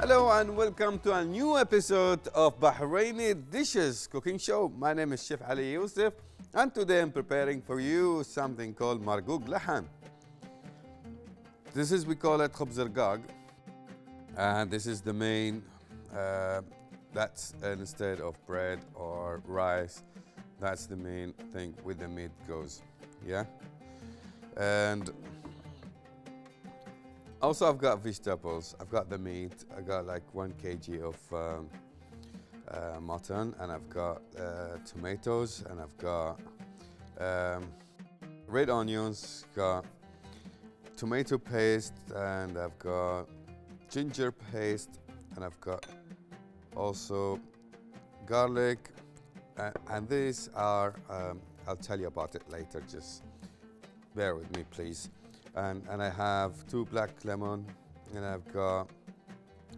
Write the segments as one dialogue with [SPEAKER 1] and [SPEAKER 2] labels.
[SPEAKER 1] Hello and welcome to a new episode of Bahraini Dishes cooking show. My name is Chef Ali Yousif and today I'm preparing for you something called margoug lahan. We call it khubz al-gag, and this is the main, that's instead of bread or rice, that's the main thing with the meat goes, yeah? And also I've got vegetables, I've got the meat, I got like 1 kg of mutton, and I've got tomatoes, and I've got red onions, got tomato paste, and I've got ginger paste, and I've got also garlic, and these are, I'll tell you about it later, just bear with me please. And I have 2 black lemon, and I've got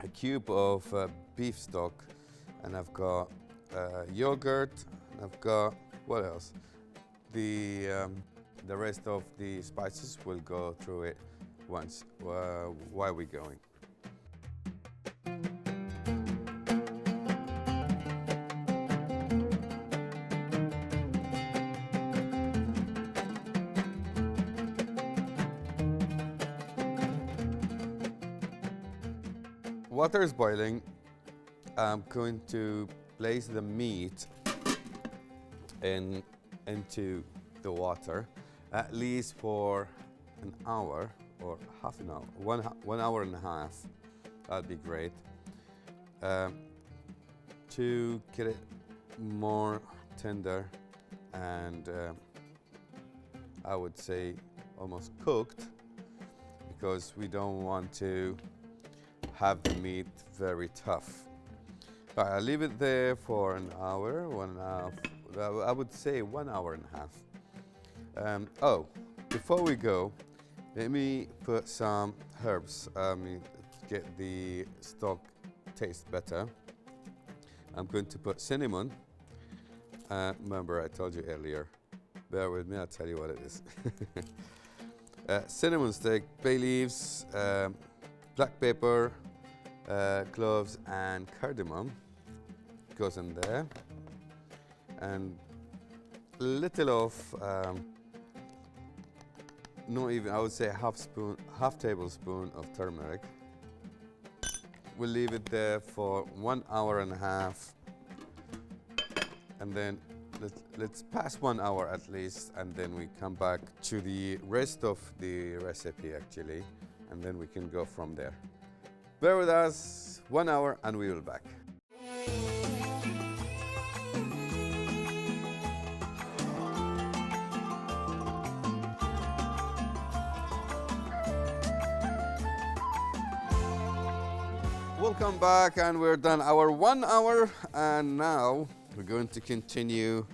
[SPEAKER 1] a cube of beef stock, and I've got yogurt, and I've got, what else? The rest of the spices, we'll go through it once while we're going. Water is boiling. I'm going to place the meat into the water at least for an hour or half an hour, one hour and a half. That'd be great. To get it more tender and I would say almost cooked, because we don't want to have the meat very tough. All right, I'll leave it there for an hour, I would say 1 hour and a half. Oh, before we go, let me put some herbs to get the stock taste better. I'm going to put cinnamon. Remember, I told you earlier. Bear with me, I'll tell you what it is. Cinnamon stick, bay leaves, black pepper, cloves, and cardamom goes in there, and a little of not even, I would say half tablespoon of turmeric. We'll leave it there for 1 hour and a half, and then let's pass 1 hour at least, and then we come back to the rest of the recipe actually, and then we can go from there. Bear with us, 1 hour, and we will be back. Welcome back, and we're done our 1 hour, and now we're going to continue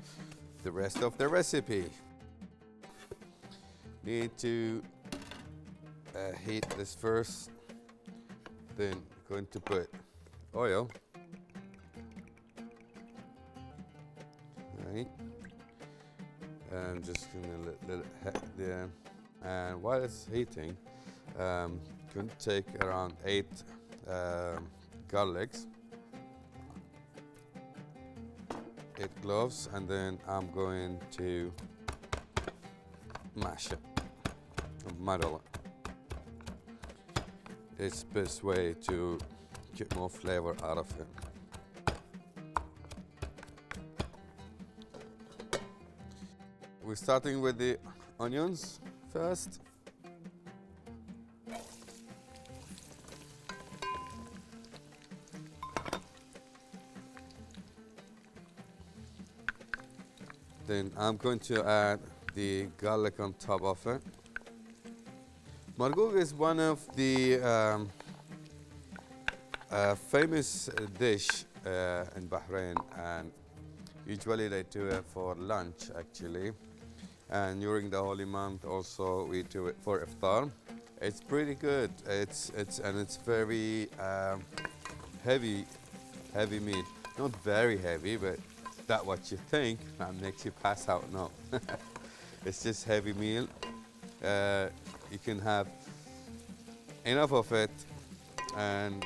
[SPEAKER 1] the rest of the recipe. Need to heat this first. Then going to put oil. Right. I'm just gonna let it heat there. And while it's heating, going to take around 8 garlics, 8 cloves, and then I'm going to mash it, muddle it. It's the best way to get more flavor out of it. We're starting with the onions first. Then I'm going to add the garlic on top of it. Margoug is one of the famous dish in Bahrain, and usually they do it for lunch actually, and during the holy month also we do it for iftar. It's pretty good. It's very heavy meat. Not very heavy, but that's what you think. That makes you pass out. No, it's just heavy meal. You can have enough of it and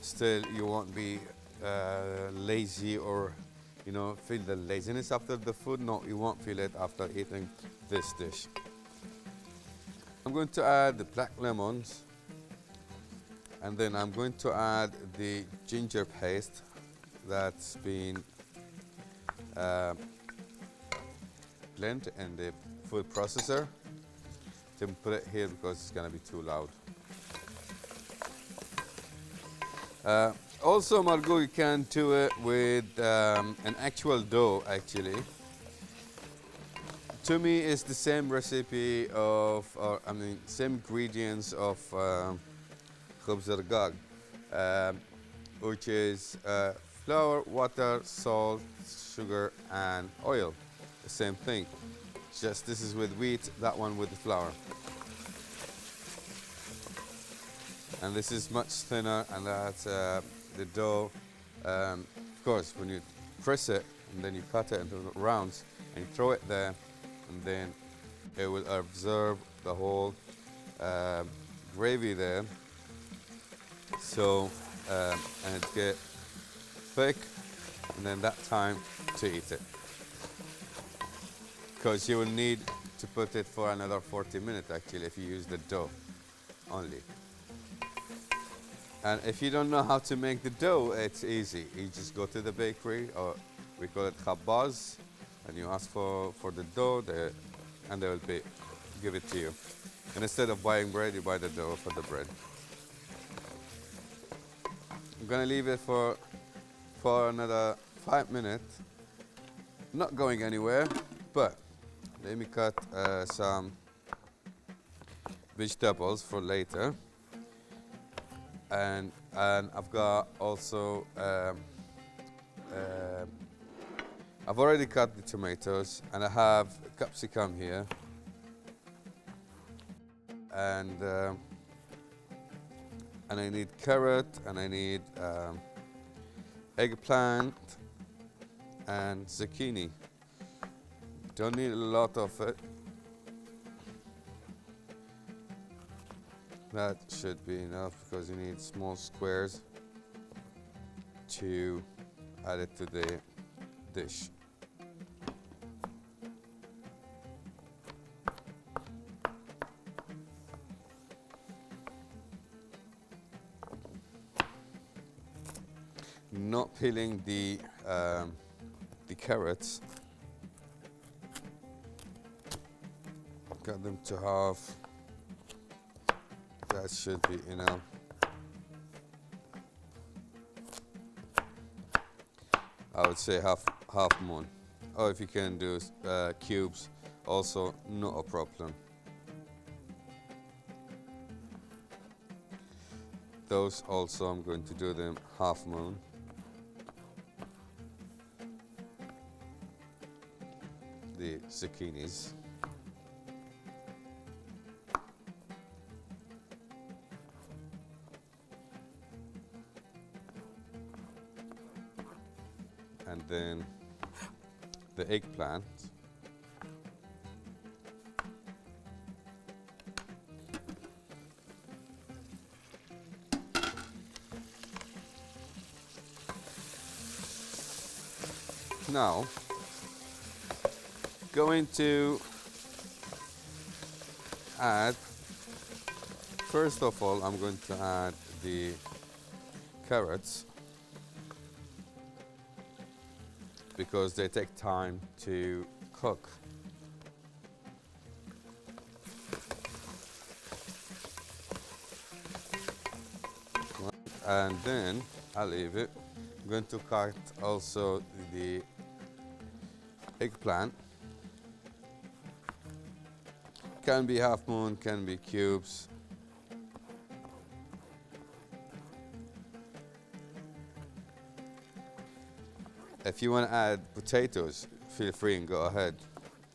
[SPEAKER 1] still you won't be lazy or feel the laziness after the food. No, you won't feel it after eating this dish. I'm going to add the black lemons, and then I'm going to add the ginger paste that's been blended in the food processor. Didn't put it here because it's gonna be too loud. Also, Margot, you can do it with an actual dough, actually. To me, it's the same recipe of, same ingredients of khubz rqaq, which is flour, water, salt, sugar, and oil. The same thing. Just this is with wheat, that one with the flour. And this is much thinner, and that's the dough. Of course, when you press it and then you cut it into rounds and you throw it there, and then it will absorb the whole gravy there. So, and it get thick, and then that time to eat it. Because you will need to put it for another 40 minutes actually if you use the dough only. And if you don't know how to make the dough, it's easy. You just go to the bakery, or we call it khabbaz, and you ask for the dough, and they will give it to you. And instead of buying bread, you buy the dough for the bread. I'm gonna leave it for another 5 minutes. Not going anywhere, but let me cut some vegetables for later. And I've got also I've already cut the tomatoes, and I have capsicum here, and I need carrot, and I need eggplant and zucchini. Don't need a lot of it. That should be enough because you need small squares to add it to the dish. Not peeling the carrots. Cut them to half. That should be enough. I would say half moon. Or if you can do cubes, also not a problem. Those also I'm going to do them half moon. The zucchinis. And then the eggplant. Now, going to add, first of all, I'm going to add the carrots, because they take time to cook. And then I'll leave it. I'm going to cut also the eggplant. Can be half moon, can be cubes. If you want to add potatoes, feel free and go ahead.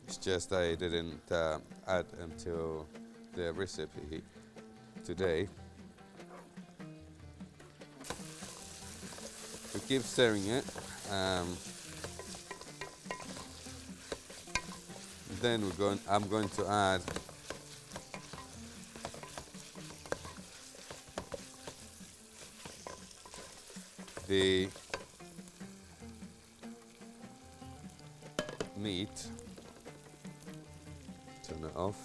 [SPEAKER 1] It's just I didn't add them to the recipe today. We keep stirring it. Then I'm going to add the meat. Turn it off.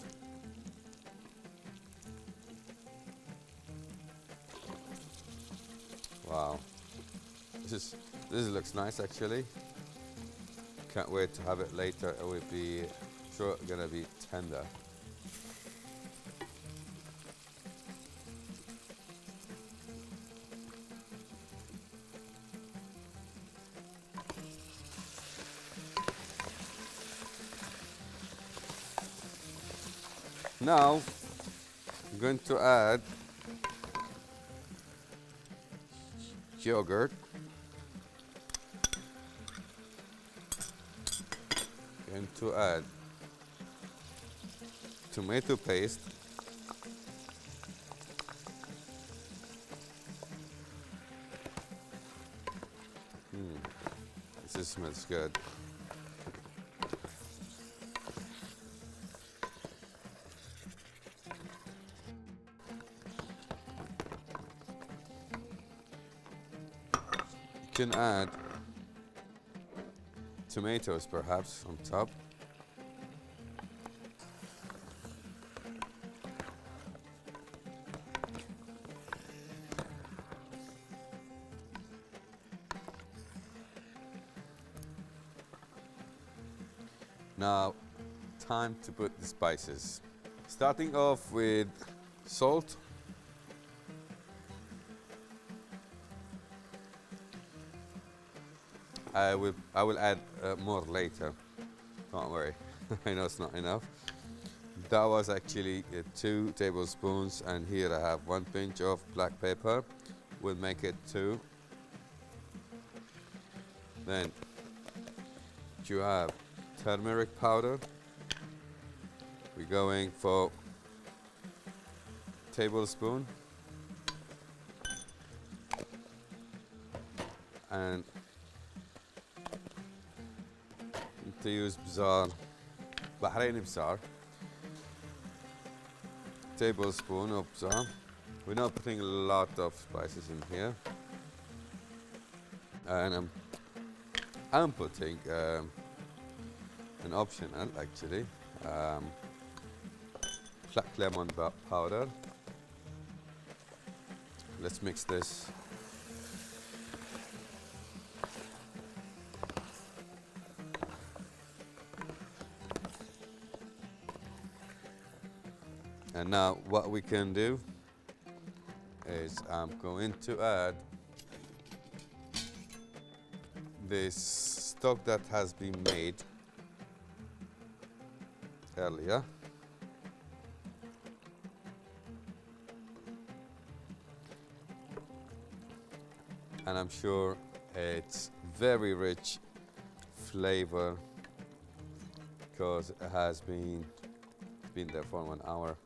[SPEAKER 1] Wow, this looks nice actually. Can't wait to have it later. It will be sure gonna be tender. Now I'm going to add yogurt. Going to add tomato paste. This smells good. You can add tomatoes perhaps on top. Now, time to put the spices. Starting off with salt. I will add more later. Don't worry. I know it's not enough. That was actually 2 tablespoons, and here I have 1 pinch of black pepper. We'll make it 2. Then you have turmeric powder. We're going for tablespoon, and to use Bahraini Bazaar, tablespoon of bazaar. We're not putting a lot of spices in here, and I'm putting an optional actually black lemon powder. Let's mix this. And now what we can do is I'm going to add this stock that has been made earlier. And I'm sure it's very rich flavor because it has been there for 1 hour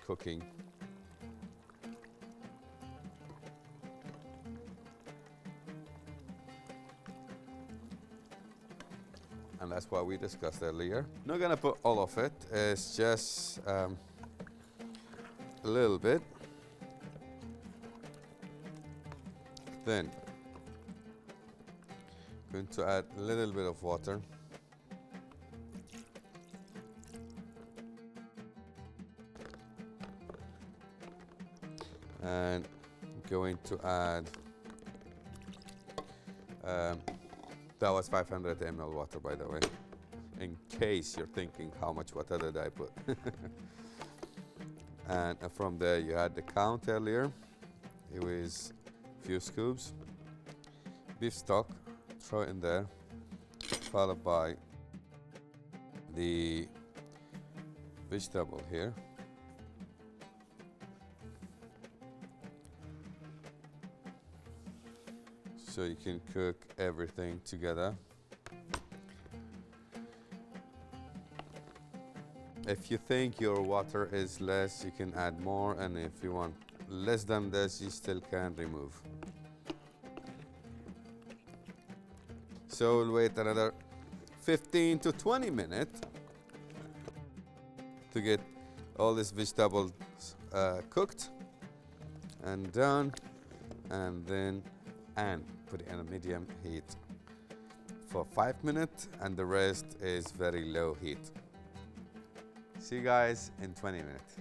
[SPEAKER 1] cooking. And that's what we discussed earlier. Not gonna put all of it, it's just a little bit. Then going to add a little bit of water. And going to add that was 500 ml water, by the way, in case you're thinking how much water did I put. And from there you had the count earlier. It was a few scoops. Beef stock, throw it in there, followed by the vegetable here. So you can cook everything together. If you think your water is less, you can add more, and if you want less than this, you still can remove. So we'll wait another 15 to 20 minutes to get all these vegetables cooked and done, and then and put it in a medium heat for 5 minutes, and the rest is very low heat. See you guys in 20 minutes.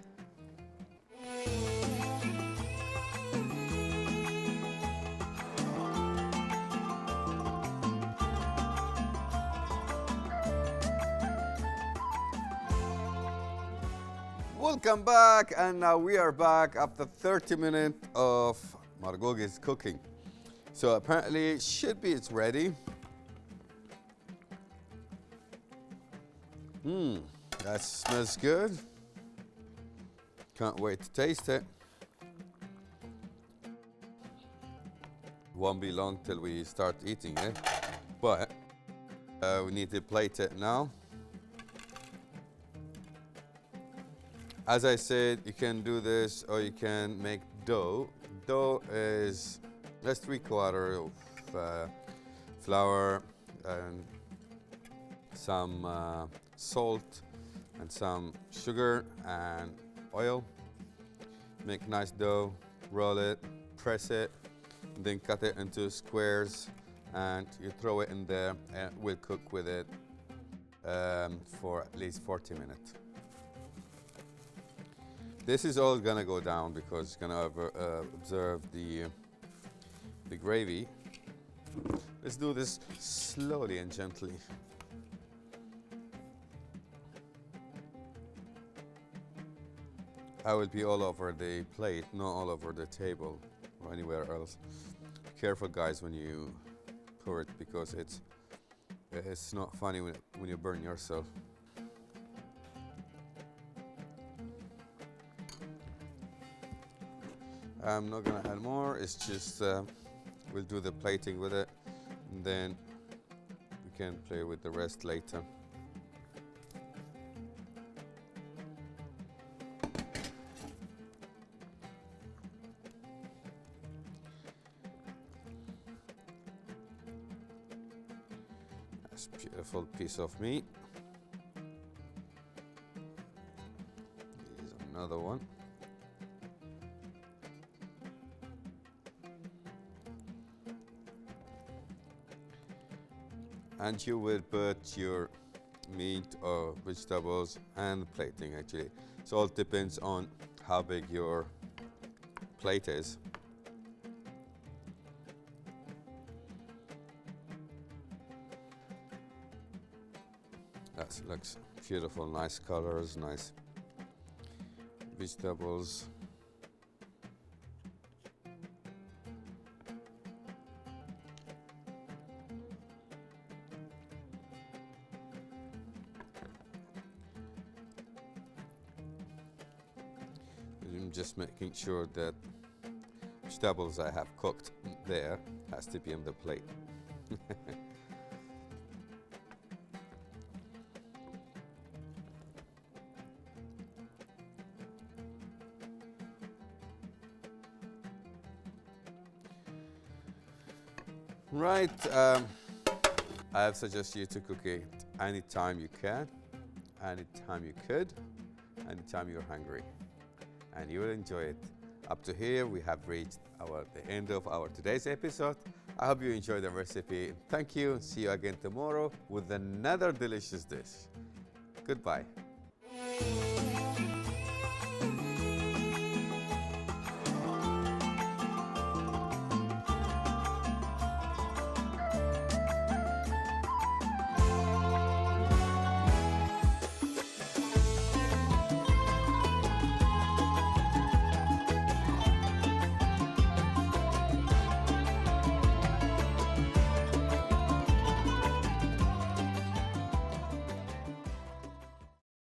[SPEAKER 1] Welcome back, and now we are back after 30 minutes of Margogi's cooking. So apparently it's ready. That smells good. Can't wait to taste it. Won't be long till we start eating it, but we need to plate it now. As I said, you can do this or you can make dough. Dough is just 3/4 of flour and some salt and some sugar and oil. Make nice dough, roll it, press it, then cut it into squares, and you throw it in there, and we'll cook with it for at least 40 minutes. This is all gonna go down because it's gonna observe the gravy. Let's do this slowly and gently. I will be all over the plate, not all over the table or anywhere else. Careful, guys, when you pour it, because it's not funny when you burn yourself. I'm not gonna add more. It's just we'll do the plating with it, and then we can play with the rest later. That's a beautiful piece of meat. Here's another one. And you will put your meat or vegetables and plating, actually. So it depends on how big your plate is. That looks beautiful, nice colors, nice vegetables. I'm just making sure that vegetables I have cooked there has to be on the plate. Right, I suggest you to cook it anytime you can, anytime you could, anytime you're hungry, and you will enjoy it. Up to here, we have reached the end of our today's episode. I hope you enjoyed the recipe. Thank you. See you again tomorrow with another delicious dish. Goodbye.